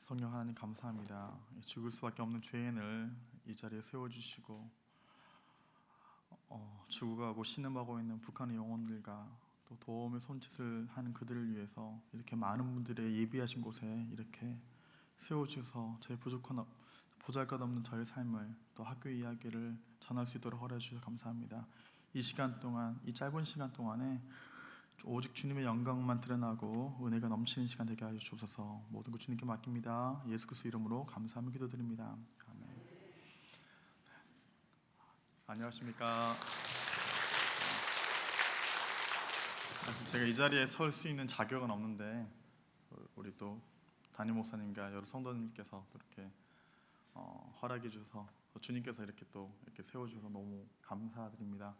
성령 하나님 감사합니다. 죽을 수밖에 없는 죄인을 이 자리에 세워주시고 죽어가고 신음하고 있는 북한의 영혼들과 또 도움의 손짓을 하는 그들을 위해서 이렇게 많은 분들의 예비하신 곳에 이렇게 세워주셔서 저희 부족한 보잘것없는 저의 삶을 또 학교 이야기를 전할 수 있도록 허락해 주셔서 감사합니다. 이 시간 동안, 이 짧은 시간 동안에 오직 주님의 영광만 드러나고 은혜가 넘치는 시간 되게 하여 주옵소서. 모든 것 주님께 맡깁니다. 예수 그리스도 이름으로 감사하며 기도드립니다. 아멘. 안녕하십니까. 사실 제가 이 자리에 설 수 있는 자격은 없는데 우리 또 담임 목사님과 여러 성도님께서 또 이렇게 허락해 주셔서 주님께서 이렇게 또 이렇게 세워주셔서 너무 감사드립니다.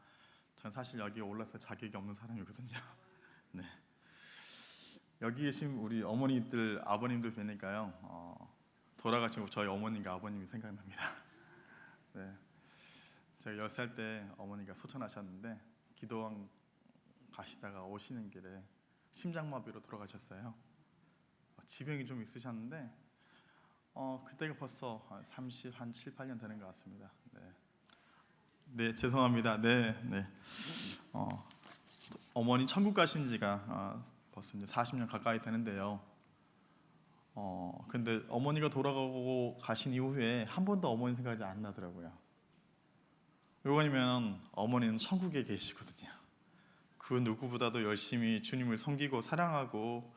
전 사실 여기에 올라설 자격이 없는 사람이거든요. 네. 여기 계신 우리 어머니들, 아버님들 뵈니까요, 돌아가신 저희 어머님과 아버님이 생각납니다. 네. 제가 10살 때 어머니가 소천하셨는데 기도원 가시다가 오시는 길에 심장마비로 돌아가셨어요. 지병이 좀 있으셨는데 그때가 벌써 한 7, 8년 되는 것 같습니다. 네, 죄송합니다. 네. 어머니 천국 가신 지가 벌써 이제 40년 가까이 되는데요. 근데 어머니가 돌아가고 가신 이후에 한 번도 어머니 생각이 안 나더라고요. 왜냐면 어머니는 천국에 계시거든요. 그 누구보다도 열심히 주님을 섬기고 사랑하고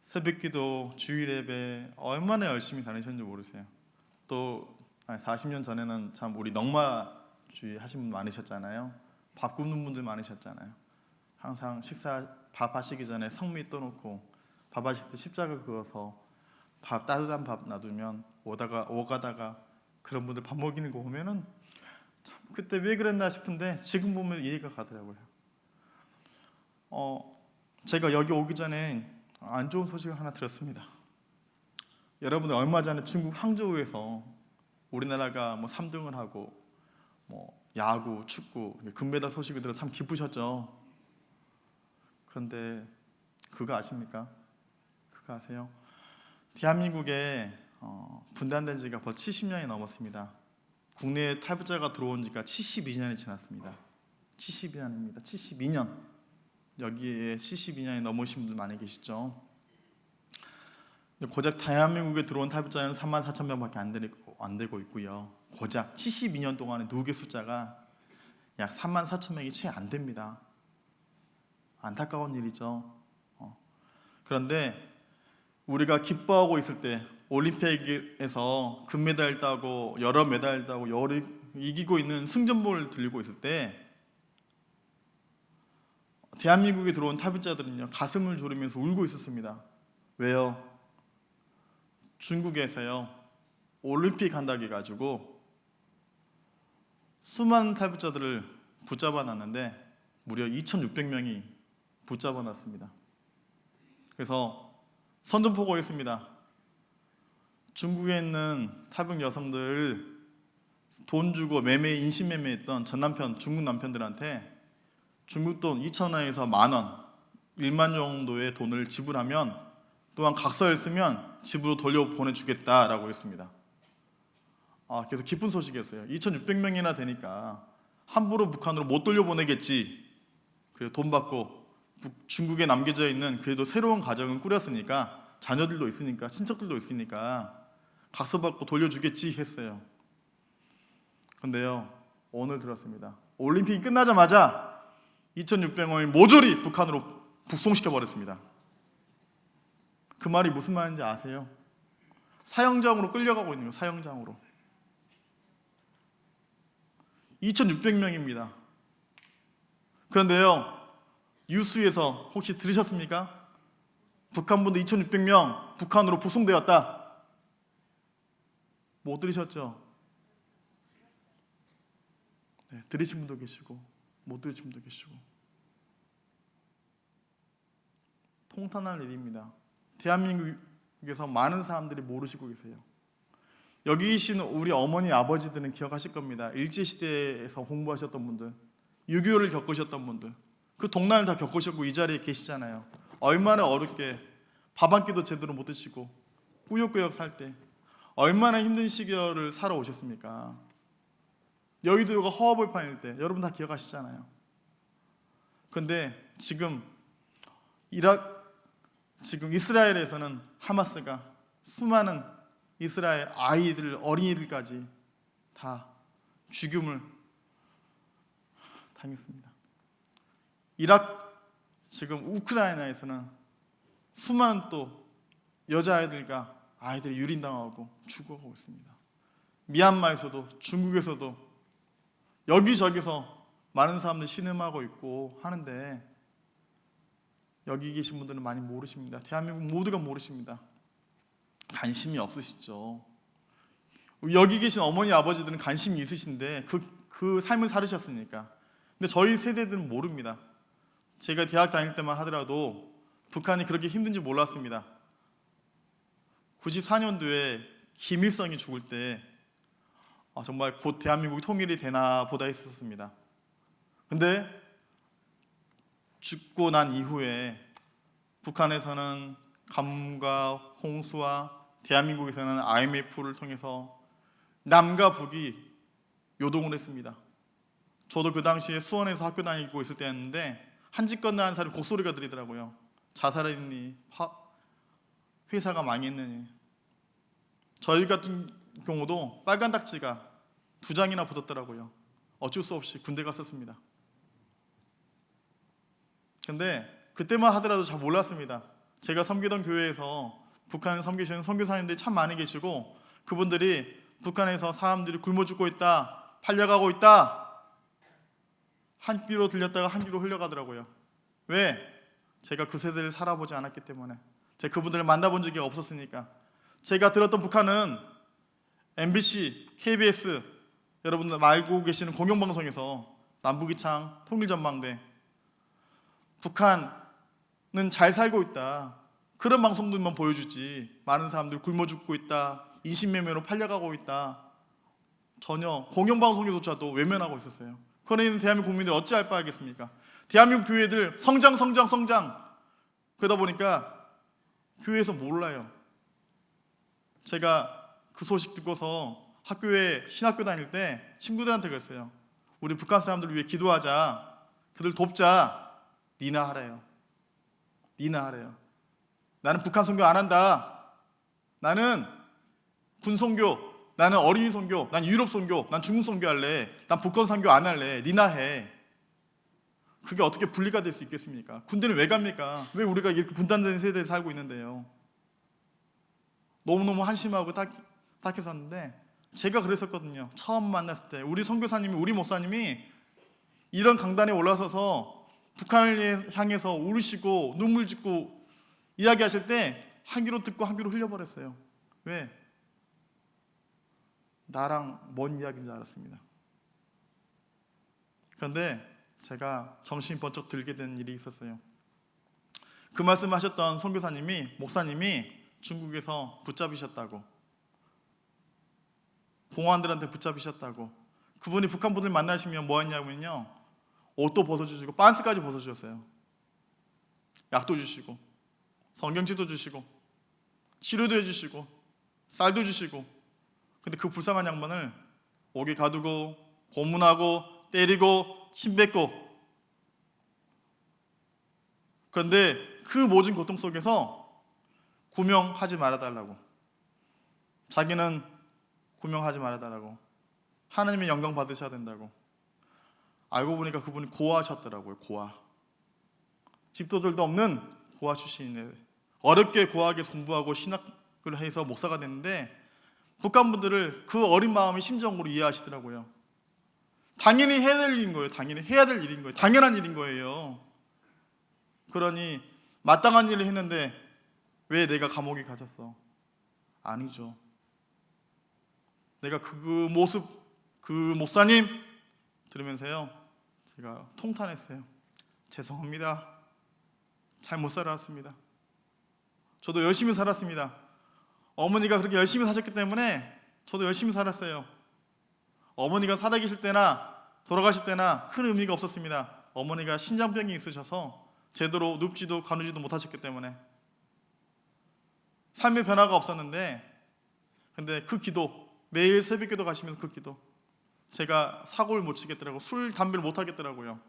새벽기도, 주일 예배 얼마나 열심히 다니셨는지 모르세요. 또 40년 전에는 참 우리 넉마주의 하신 분 많으셨잖아요. 밥 굽는 분들 많으셨잖아요. 항상 밥 하시기 전에 성미 떠놓고 밥 하실 때 십자가 그어서 따뜻한 밥 놔두면 오가다가 그런 분들 밥 먹이는 거 보면은 참 그때 왜 그랬나 싶은데 지금 보면 이해가 가더라고요. 제가 여기 오기 전에 안 좋은 소식을 하나 들었습니다. 여러분들 얼마 전에 중국 항저우에서 우리나라가 3등을 하고 야구, 축구 금메달 소식을 들어 참 기쁘셨죠. 그런데 그거 아십니까? 그거 아세요? 대한민국에 분단된 지가 벌써 70년이 넘었습니다. 국내에 탈북자가 들어온 지가 72년이 지났습니다. 72년입니다. 72년. 여기에 72년이 넘으신 분들 많이 계시죠. 고작 대한민국에 들어온 탈북자는 34,000명밖에 안 되고 있고요. 고작 72년 동안의 누계 숫자가 약 34,000명이 채 안 됩니다. 안타까운 일이죠. 그런데 우리가 기뻐하고 있을 때 올림픽에서 금메달 따고 여러 메달 따고 이기고 있는 승전보를 들고 있을 때 대한민국에 들어온 탈북자들은요 가슴을 졸이면서 울고 있었습니다. 왜요? 중국에서요 올림픽 한다고 해가지고 수많은 탈북자들을 붙잡아 놨는데 무려 2,600명이 붙잡아 놨습니다. 그래서 선전포고 했습니다. 중국에 있는 탈북 여성들 돈 주고 인신매매했던 전 남편, 중국 남편들한테 중국 돈 2,000원에서 10,000원, 1만 정도의 돈을 지불하면 또한 각서를 쓰면 집으로 돌려보내주겠다라고 했습니다. 그래서 기쁜 소식이었어요. 2,600명이나 되니까 함부로 북한으로 못 돌려보내겠지. 그래서 돈 받고 중국에 남겨져 있는 그래도 새로운 가정을 꾸렸으니까 자녀들도 있으니까 친척들도 있으니까 각서 받고 돌려주겠지 했어요. 그런데요 오늘 들었습니다. 올림픽이 끝나자마자 2,600명을 모조리 북한으로 북송시켜버렸습니다. 그 말이 무슨 말인지 아세요? 사형장으로 끌려가고 있는 거예요. 사형장으로. 2,600명입니다. 그런데요 뉴스에서 혹시 들으셨습니까? 북한분들 2,600명 북한으로 북송되었다. 못 들으셨죠? 네, 들으신 분도 계시고 못 들으신 분도 계시고 통탄할 일입니다. 대한민국에서 많은 사람들이 모르시고 계세요. 여기 계신 우리 어머니 아버지들은 기억하실 겁니다. 일제시대에서 공부하셨던 분들, 6.25를 겪으셨던 분들, 그 동난을 다 겪으셨고 이 자리에 계시잖아요. 얼마나 어렵게 밥 한 끼도 제대로 못 드시고 꾸역꾸역 살 때 얼마나 힘든 시절을 살아오셨습니까? 여의도가 허허벌판일 때 여러분 다 기억하시잖아요. 그런데 지금 이스라엘에서는 하마스가 수많은 이스라엘 아이들, 어린이들까지 다 죽임을 당했습니다. 지금 우크라이나에서는 수많은 또 여자아이들과 아이들이 유린당하고 죽어가고 있습니다. 미얀마에서도, 중국에서도 여기저기서 많은 사람들이 신음하고 있고 하는데 여기 계신 분들은 많이 모르십니다. 대한민국 모두가 모르십니다. 관심이 없으시죠. 여기 계신 어머니 아버지들은 관심이 있으신데 그 삶을 살으셨으니까. 근데 저희 세대들은 모릅니다. 제가 대학 다닐 때만 하더라도 북한이 그렇게 힘든지 몰랐습니다. 94년도에 김일성이 죽을 때 정말 곧 대한민국이 통일이 되나 보다 했었습니다. 근데 죽고 난 이후에 북한에서는 가뭄과 홍수와 대한민국에서는 IMF를 통해서 남과 북이 요동을 했습니다. 저도 그 당시에 수원에서 학교 다니고 있을 때였는데 한 집 건너는 사람이 곡소리가 들리더라고요. 자살했니? 회사가 망했느니? 저희 같은 경우도 빨간 딱지가 2장이나 붙었더라고요. 어쩔 수 없이 군대 갔었습니다. 근데 그때만 하더라도 잘 몰랐습니다. 제가 섬기던 교회에서 북한 섬기시는 선교사님들이 참 많이 계시고 그분들이 북한에서 사람들이 굶어 죽고 있다, 팔려가고 있다, 한 귀로 들렸다가 한 귀로 흘려가더라고요. 왜? 제가 그 세대를 살아보지 않았기 때문에. 제가 그분들을 만나본 적이 없었으니까. 제가 들었던 북한은 MBC, KBS 여러분들 알고 계시는 공영방송에서 남북이창 통일전망대 북한은 잘 살고 있다, 그런 방송들만 보여주지 많은 사람들 굶어 죽고 있다, 인신매매로 팔려가고 있다, 전혀 공영방송에서조차도 외면하고 있었어요. 그러니 대한민국 국민들이 어찌할 바하겠습니까? 대한민국 교회들 성장 그러다 보니까 교회에서 몰라요. 제가 그 소식 듣고서 학교에 신학교 다닐 때 친구들한테 그랬어요. 우리 북한 사람들을 위해 기도하자, 그들 돕자. 니나 하래요. 나는 북한 선교 안 한다. 나는 군 선교, 나는 어린이 선교, 난 유럽 선교, 난 중국 선교 할래. 난 북한 선교 안 할래. 니나 해. 그게 어떻게 분리가 될 수 있겠습니까? 군대는 왜 갑니까? 왜 우리가 이렇게 분단된 세대에 살고 있는데요? 너무너무 한심하고 딱해졌는데 제가 그랬었거든요. 처음 만났을 때 우리 선교사님이, 우리 목사님이 이런 강단에 올라서서 북한을 향해서 울으시고 눈물 짓고 이야기하실 때 한 귀로 듣고 한 귀로 흘려버렸어요. 왜? 나랑 뭔 이야기인 줄 알았습니다. 그런데 제가 정신이 번쩍 들게 된 일이 있었어요. 그 말씀하셨던 선교사님이, 목사님이 중국에서 붙잡히셨다고, 공안들한테 붙잡히셨다고. 그분이 북한 분들 만나시면 뭐 했냐면요, 옷도 벗어주시고 빤스까지 벗어주셨어요. 약도 주시고 성경책도 주시고 치료도 해주시고 쌀도 주시고. 근데 그 불쌍한 양반을 옥에 가두고 고문하고 때리고 침 뱉고. 그런데 그 모든 고통 속에서 구명하지 말아달라고, 자기는 구명하지 말아달라고, 하나님의 영광 받으셔야 된다고. 알고 보니까 그분이 고아셨더라고요. 고아, 집도절도 없는 고아 출신인데 어렵게 고아하게 공부하고 신학을 해서 목사가 됐는데 북한 분들을 그 어린 마음이 심정으로 이해하시더라고요. 당연히 해야 될 일인 거예요. 당연한 일인 거예요. 그러니 마땅한 일을 했는데 왜 내가 감옥에 갇혔어? 아니죠. 내가 그 모습, 그 목사님 들으면서요, 제가 통탄했어요. 죄송합니다. 잘못 살아왔습니다. 저도 열심히 살았습니다. 어머니가 그렇게 열심히 사셨기 때문에 저도 열심히 살았어요. 어머니가 살아계실 때나 돌아가실 때나 큰 의미가 없었습니다. 어머니가 신장병이 있으셔서 제대로 눕지도 가누지도 못하셨기 때문에. 삶의 변화가 없었는데, 근데 그 기도, 매일 새벽기도 가시면서 그 기도, 제가 사고를 못 치겠더라고요. 술, 담배를 못 하겠더라고요.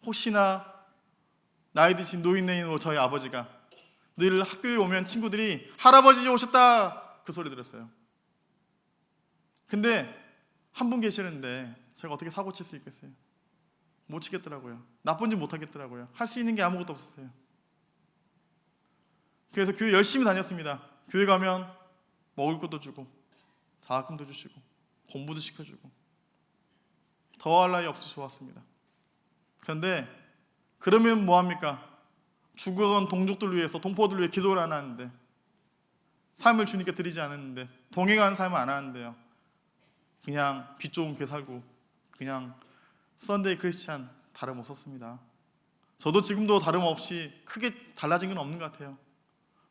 혹시나 나이 드신 노인네인 저희 아버지가 늘 학교에 오면 친구들이 할아버지 오셨다 그 소리 들었어요. 근데 한 분 계시는데 제가 어떻게 사고 칠 수 있겠어요? 못 치겠더라고요. 나쁜 짓 못 하겠더라고요. 할 수 있는 게 아무것도 없었어요. 그래서 교회 열심히 다녔습니다. 교회 가면 먹을 것도 주고 장학금도 주시고 공부도 시켜주고 더할 나위 없이 좋았습니다. 그런데 그러면 뭐합니까? 죽어간 동족들 위해서, 동포들 위해 기도를 안 하는데, 삶을 주님께 드리지 않았는데, 동행하는 삶을 안 하는데요, 그냥 빛 좋은 교회 살고 그냥 썬데이 크리스찬 다름없었습니다. 저도 지금도 다름없이 크게 달라진 건 없는 것 같아요.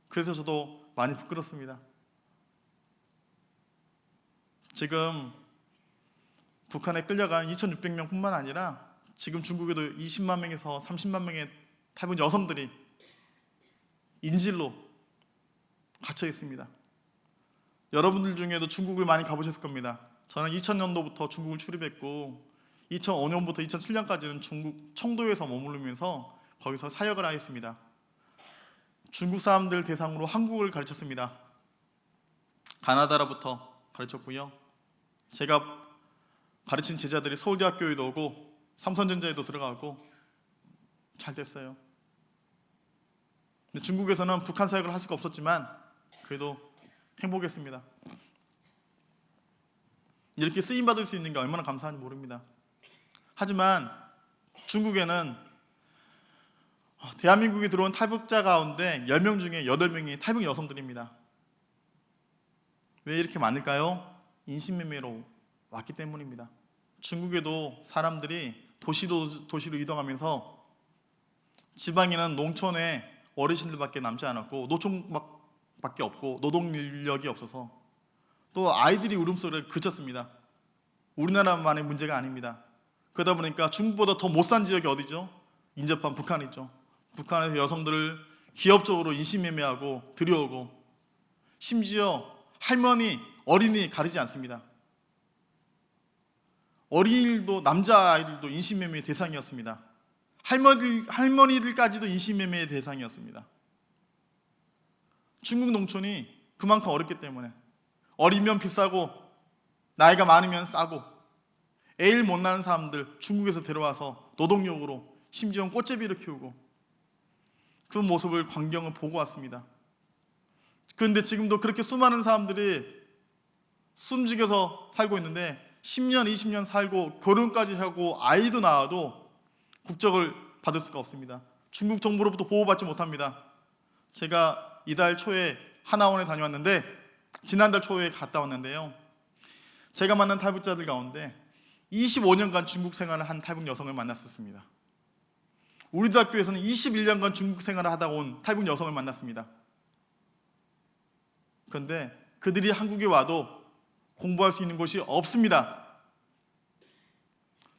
그래서 저도 많이 부끄럽습니다. 지금 북한에 끌려간 2,600명 뿐만 아니라 지금 중국에도 20만 명에서 30만 명의 탈북 여성들이 인질로 갇혀 있습니다. 여러분들 중에도 중국을 많이 가보셨을 겁니다. 저는 2000년도부터 중국을 출입했고 2005년부터 2007년까지는 중국 청도에서 머무르면서 거기서 사역을 하였습니다. 중국 사람들 대상으로 한국을 가르쳤습니다. 가나다라부터 가르쳤고요. 제가 가르친 제자들이 서울대학교에도 오고 삼성전자에도 들어가고 잘 됐어요. 근데 중국에서는 북한 사역을 할 수가 없었지만 그래도 행복했습니다. 이렇게 쓰임받을 수 있는 게 얼마나 감사한지 모릅니다. 하지만 중국에는 대한민국에 들어온 탈북자 가운데 10명 중에 8명이 탈북 여성들입니다. 왜 이렇게 많을까요? 인신매매로 왔기 때문입니다. 중국에도 사람들이 도시로 이동하면서 지방에는 농촌에 어르신들밖에 남지 않았고 노총밖에 없고 노동 인력이 없어서 또 아이들이 울음소리를 그쳤습니다. 우리나라만의 문제가 아닙니다. 그러다 보니까 중국보다 더 못 산 지역이 어디죠? 인접한 북한이죠. 북한에서 여성들을 기업적으로 인신매매하고 들여오고 심지어 할머니, 어린이 가리지 않습니다. 어린이들도 남자아이들도 인신매매의 대상이었습니다. 할머니들까지도 인신매매의 대상이었습니다. 중국 농촌이 그만큼 어렵기 때문에 어리면 비싸고 나이가 많으면 싸고 애를 못 낳는 사람들 중국에서 데려와서 노동력으로 심지어 꽃제비를 키우고 그 모습을 광경을 보고 왔습니다. 그런데 지금도 그렇게 수많은 사람들이 숨죽여서 살고 있는데 10년, 20년 살고 결혼까지 하고 아이도 낳아도 국적을 받을 수가 없습니다. 중국 정부로부터 보호받지 못합니다. 제가 이달 초에 하나원에 다녀왔는데 지난달 초에 갔다 왔는데요, 제가 만난 탈북자들 가운데 25년간 중국 생활을 한 탈북 여성을 만났었습니다. 우리도 학교에서는 21년간 중국 생활을 하다 온 탈북 여성을 만났습니다. 그런데 그들이 한국에 와도 공부할 수 있는 곳이 없습니다.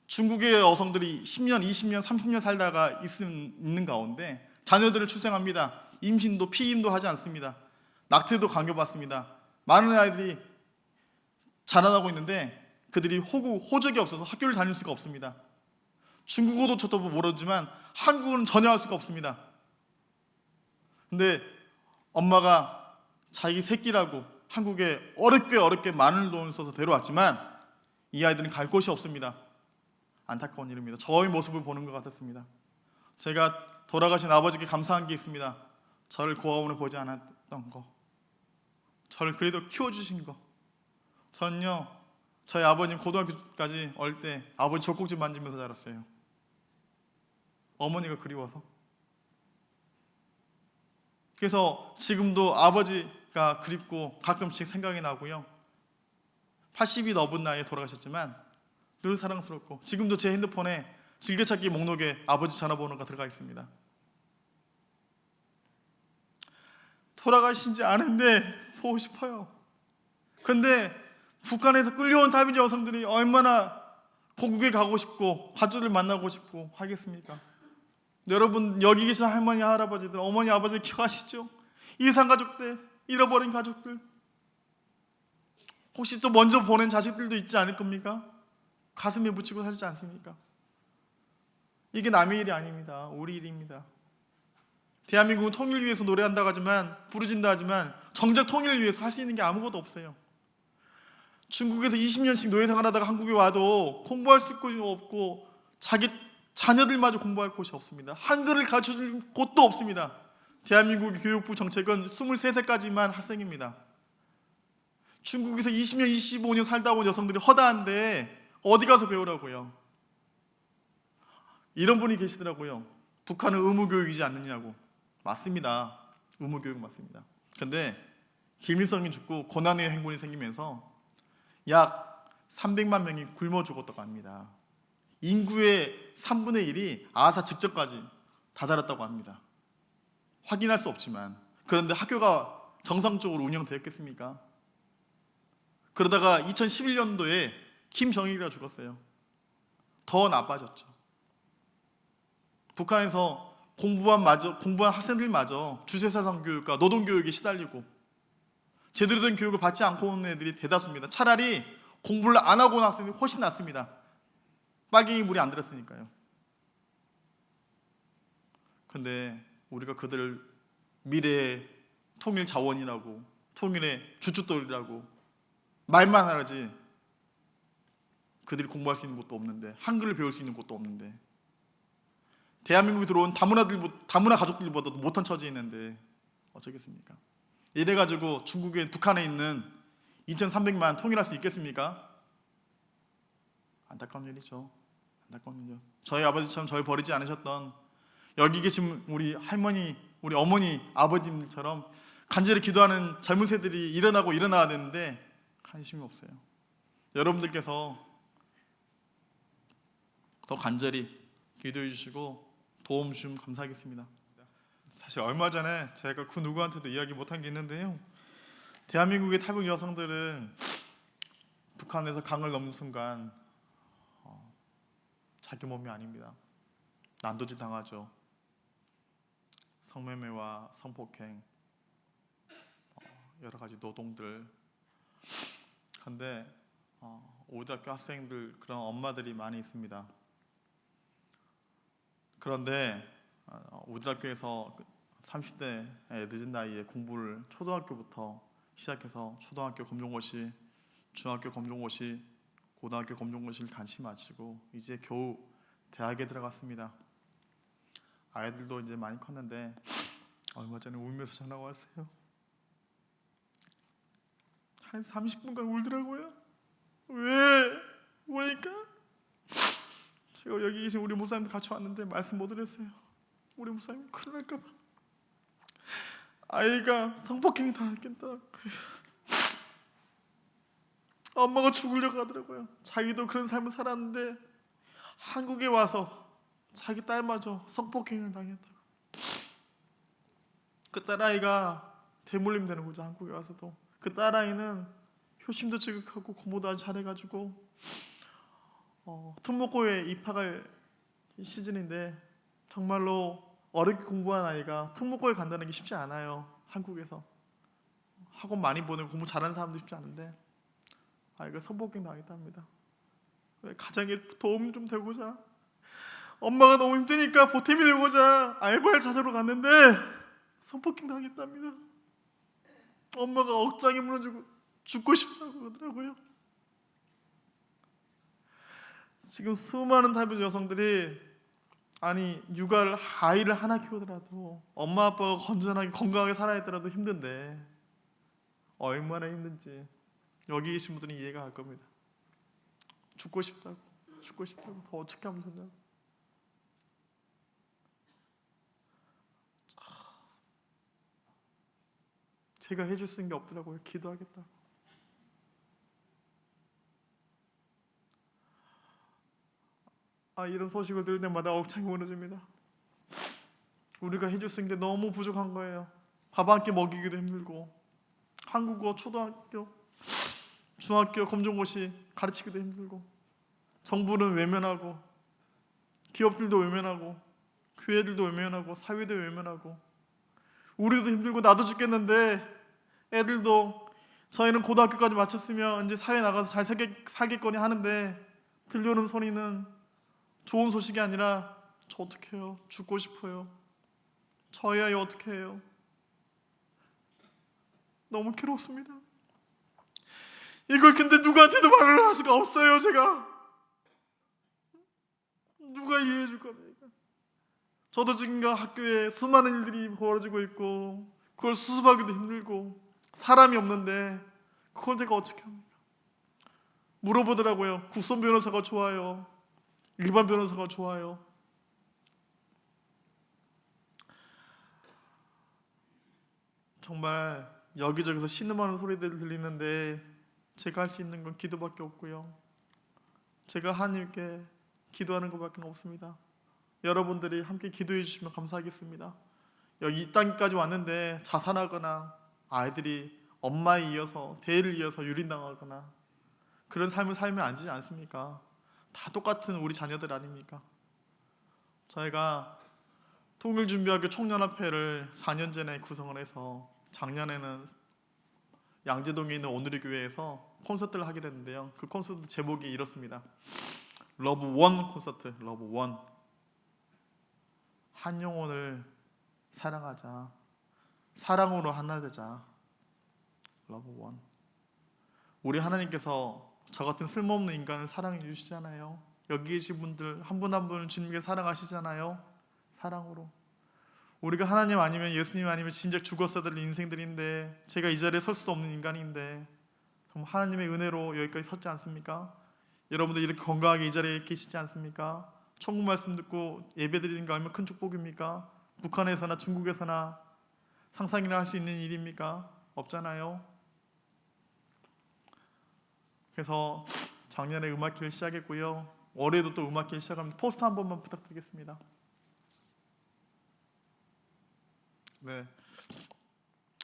중국의 여성들이 10년, 20년, 30년 살다가 있는 가운데 자녀들을 출생합니다. 임신도 피임도 하지 않습니다. 낙태도 강요받습니다. 많은 아이들이 자라나고 있는데 그들이 호적이 없어서 학교를 다닐 수가 없습니다. 중국어도 저도 모르지만 한국어는 전혀 할 수가 없습니다. 근데 엄마가 자기 새끼라고 한국에 어렵게 많은 돈을 써서 데려왔지만 이 아이들은 갈 곳이 없습니다. 안타까운 일입니다. 저의 모습을 보는 것 같았습니다. 제가 돌아가신 아버지께 감사한 게 있습니다. 저를 고아원에 보지 않았던 거, 저를 그래도 키워주신 거. 저는요, 저희 아버님 고등학교까지 어릴 때 아버지 젖꼭지 만지면서 자랐어요. 어머니가 그리워서. 그래서 지금도 아버지가 그립고 가끔씩 생각이 나고요. 80이 넘은 나이에 돌아가셨지만 늘 사랑스럽고 지금도 제 핸드폰에 즐겨찾기 목록에 아버지 전화번호가 들어가 있습니다. 돌아가신지 아는데 보고 싶어요. 근데 북한에서 끌려온 탈북 여성들이 얼마나 고국에 가고 싶고 가족을 만나고 싶고 하겠습니까? 여러분, 여기 계신 할머니, 할아버지들, 어머니, 아버지들 기억하시죠? 이산 가족들, 잃어버린 가족들, 혹시 또 먼저 보낸 자식들도 있지 않을 겁니까? 가슴에 묻히고 살지 않습니까? 이게 남의 일이 아닙니다. 우리 일입니다. 대한민국은 통일을 위해서 노래한다고 하지만, 부르진다 하지만 정작 통일을 위해서 할 수 있는 게 아무것도 없어요. 중국에서 20년씩 노예 생활하다가 한국에 와도 공부할 수 곳이 없고 자기 자녀들마저 공부할 곳이 없습니다. 한글을 가르쳐줄 곳도 없습니다. 대한민국의 교육부 정책은 23세까지만 학생입니다. 중국에서 20년, 25년 살다 온 여성들이 허다한데 어디 가서 배우라고요? 이런 분이 계시더라고요. 북한은 의무교육이지 않느냐고. 맞습니다. 의무교육 맞습니다. 근데 김일성이 죽고 고난의 행군이 생기면서 약 300만 명이 굶어 죽었다고 합니다. 인구의 3분의 1이 아사 직전까지 다다랐다고 합니다. 확인할 수 없지만. 그런데 학교가 정상적으로 운영되었겠습니까? 그러다가 2011년도에 김정일이가 죽었어요. 더 나빠졌죠. 북한에서 공부한 학생들마저 주체사상 교육과 노동 교육에 시달리고 제대로 된 교육을 받지 않고 오는 애들이 대다수입니다. 차라리 공부를 안 하고 온 학생들이 훨씬 낫습니다. 빨갱이 물이 안 들었으니까요. 근데 우리가 그들을 미래의 통일 자원이라고, 통일의 주춧돌이라고 말만 하지, 그들이 공부할 수 있는 곳도 없는데, 한글을 배울 수 있는 곳도 없는데, 대한민국에 들어온 다문화 가족들보다도 못한 처지에 있는데 어쩌겠습니까? 이래가지고 북한에 있는 2,300만 통일할 수 있겠습니까? 안타까운 일이죠. 안타까운 일이죠. 저희 아버지처럼 저희 버리지 않으셨던, 여기 계신 우리 할머니, 우리 어머니, 아버님들처럼 간절히 기도하는 젊은 세들이 일어나야 되는데 관심이 없어요. 여러분들께서 더 간절히 기도해 주시고 도움 주시면 감사하겠습니다. 사실 얼마 전에 제가 그 누구한테도 이야기 못한 게 있는데요. 대한민국의 탈북 여성들은 북한에서 강을 넘는 순간 자기 몸이 아닙니다. 난도질 당하죠. 성매매와 성폭행, 여러 가지 노동들. 근데 오대학교 학생들, 그런 엄마들이 많이 있습니다. 그런데 우리학교에서 30대의 늦은 나이에 공부를 초등학교부터 시작해서 초등학교 검정고시, 중학교 검정고시, 고등학교 검정고시를 간신히 마치고 이제 겨우 대학에 들어갔습니다. 아이들도 이제 많이 컸는데 얼마 전에 울면서 전화가 왔어요. 한 30분간 울더라고요. 왜? 그러니까 제가 여기 계신 우리 목사님도 같이 왔는데 말씀 못 드렸어요. 우리 목사님 큰일 날까봐. 아이가 성폭행 당했겠다. 엄마가 죽으려고 하더라고요. 자기도 그런 삶을 살았는데 한국에 와서 자기 딸마저 성폭행을 당했다고. 그 딸아이가 대물림 되는 거죠. 한국에 와서도. 그 딸아이는 효심도 지극하고 공부도 아주 잘해가지고 특목고에 입학할 시즌인데 정말로 어렵게 공부한 아이가 특목고에 간다는 게 쉽지 않아요. 한국에서 학원 많이 보내고 공부 잘하는 사람도 쉽지 않은데 아이가 성폭행 당했답니다. 가정에 도움 좀 되고자, 엄마가 너무 힘드니까 보탬이 되고자 알바를 찾으러 갔는데 성폭행 당했답니다. 엄마가 억장이 무너지고 죽고 싶다고 그러더라고요. 지금 수많은 탈북 여성들이 육아를 아이를 하나 키우더라도 엄마 아빠가 건전하게 건강하게 살아야 되더라도 힘든데 얼마나 힘든지 여기 계신 분들은 이해가 갈 겁니다. 죽고 싶다고 더 어떻게 하면 된다고. 제가 해줄 수 있는 게 없더라고요. 기도하겠다고. 이런 소식을 들을 때마다 억창이 무너집니다. 우리가 해줄 수 있는 게 너무 부족한 거예요. 밥 한 끼 먹이기도 힘들고, 한국어 초등학교, 중학교 검정고시 가르치기도 힘들고, 정부는 외면하고, 기업들도 외면하고, 교회들도 외면하고, 사회도 외면하고, 우리도 힘들고 나도 죽겠는데 애들도 저희는 고등학교까지 마쳤으면 이제 사회 나가서 잘 살겠거니 하는데 들려오는 소리는 좋은 소식이 아니라 저 어떡해요? 죽고 싶어요. 저희 아이 어떻게 해요? 너무 괴롭습니다. 이걸 근데 누구한테도 말을 할 수가 없어요. 제가 누가 이해해 줄 겁니까? 저도 지금 학교에 수많은 일들이 벌어지고 있고 그걸 수습하기도 힘들고 사람이 없는데 그걸 제가 어떻게 합니까? 물어보더라고요. 국선 변호사가 좋아요? 일반 변호사가 좋아요? 정말 여기저기서 신음하는 소리들 들리는데 제가 할 수 있는 건 기도밖에 없고요. 제가 하나님께 기도하는 것밖에 없습니다. 여러분들이 함께 기도해 주시면 감사하겠습니다. 여기 이 땅까지 왔는데 자살하거나 아이들이 엄마에 이어서 대를 이어서 유린당하거나 그런 삶을 살면 안 되지 않습니까? 다 똑같은 우리 자녀들 아닙니까? 저희가 통일준비학교 총연합회를 4년 전에 구성을 해서 작년에는 양재동에 있는 오누리 교회에서 콘서트를 하게 됐는데요. 그 콘서트 제목이 이렇습니다. 러브 원 콘서트. 러브 원. 한 영혼을 사랑하자. 사랑으로 하나 되자. 러브 원. 우리 하나님께서 저 같은 쓸모없는 인간을 사랑해 주시잖아요. 여기 계신 분들 한 분 한 분을 주님께 사랑하시잖아요. 사랑으로. 우리가 하나님 아니면 예수님 아니면 진작 죽었어야 될 인생들인데 제가 이 자리에 설 수도 없는 인간인데 정말 하나님의 은혜로 여기까지 섰지 않습니까? 여러분들 이렇게 건강하게 이 자리에 계시지 않습니까? 천국 말씀 듣고 예배 드리는 거 얼마나 큰 축복입니까? 북한에서나 중국에서나 상상이나 할 수 있는 일입니까? 없잖아요. 그래서 작년에 음악회를 시작했고요. 올해도 또 음악회를 시작합니다. 포스터 한 번만 부탁드리겠습니다. 네,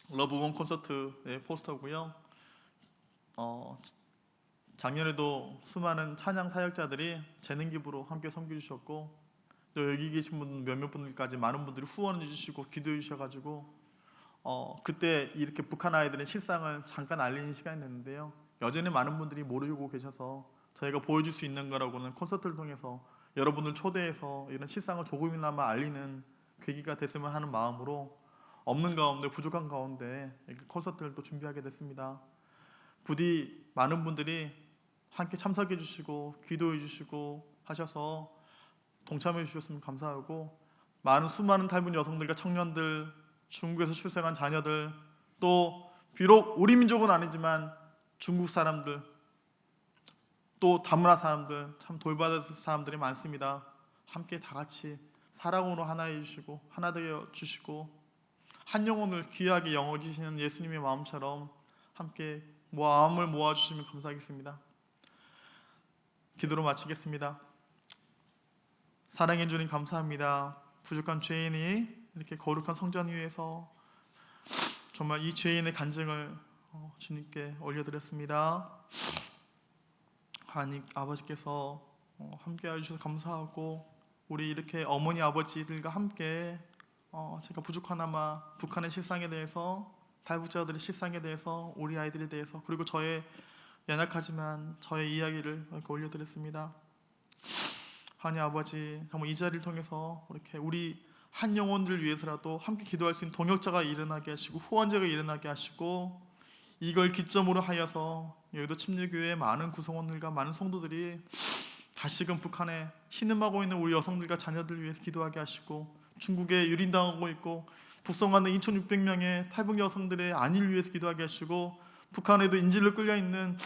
러브원 콘서트의 포스터고요. 작년에도 수많은 찬양 사역자들이 재능 기부로 함께 섬겨주셨고 또 여기 계신 분 몇몇 분들까지 많은 분들이 후원해 주시고 기도해 주셔가지고 그때 이렇게 북한 아이들의 실상을 잠깐 알리는 시간이 됐는데요. 여전히 많은 분들이 모르고 계셔서 저희가 보여줄 수 있는 거라고는 콘서트를 통해서 여러분들 초대해서 이런 실상을 조금이나마 알리는 계기가 됐으면 하는 마음으로 없는 가운데 부족한 가운데 이렇게 콘서트를 또 준비하게 됐습니다. 부디 많은 분들이 함께 참석해 주시고 기도해 주시고 하셔서 동참해 주셨으면 감사하고 많은 수많은 탈북 여성들과 청년들 중국에서 출생한 자녀들 또 비록 우리 민족은 아니지만 중국 사람들 또 다문화 사람들 참 돌봐야 될 사람들이 많습니다. 함께 다 같이 사랑으로 하나 해주시고 하나 되어 주시고 한 영혼을 귀하게 여기시는 예수님의 마음처럼 함께 마음을 모아주시면 감사하겠습니다. 기도로 마치겠습니다. 사랑해 주님 감사합니다. 부족한 죄인이 이렇게 거룩한 성전 위에서 정말 이 죄인의 간증을 주님께 올려드렸습니다. 하나님 아버지께서 함께해 주셔서 감사하고 우리 이렇게 어머니 아버지들과 함께 제가 부족하나마 북한의 실상에 대해서 탈북자들의 실상에 대해서 우리 아이들에 대해서 그리고 저의 연약하지만 저의 이야기를 이렇게 올려드렸습니다. 하나님 아버지 정말 이 자리를 통해서 이렇게 우리 한 영혼들을 위해서라도 함께 기도할 수 있는 동역자가 일어나게 하시고 후원자가 일어나게 하시고 이걸 기점으로 하여서 여의도 침례교회의 많은 구성원들과 많은 성도들이 다시금 북한에 신음하고 있는 우리 여성들과 자녀들을 위해서 기도하게 하시고 중국에 유린당하고 있고 북송하는 2,600명의 탈북 여성들의 안위를 위해서 기도하게 하시고 북한에도 인질로 끌려있는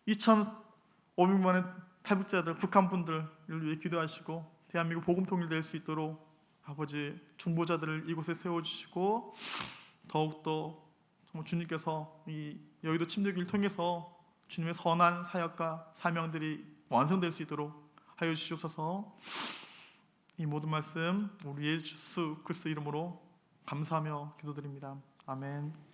2,500만의 탈북자들, 북한 분들을 위해 기도하시고 대한민국 복음 통일될 수 있도록 아버지 중보자들을 이곳에 세워주시고 더욱더 주님께서 이 여의도 침례교회를 통해서 주님의 선한 사역과 사명들이 완성될 수 있도록 하여 주시옵소서. 이 모든 말씀 우리 예수 그리스도 이름으로 감사하며 기도드립니다. 아멘.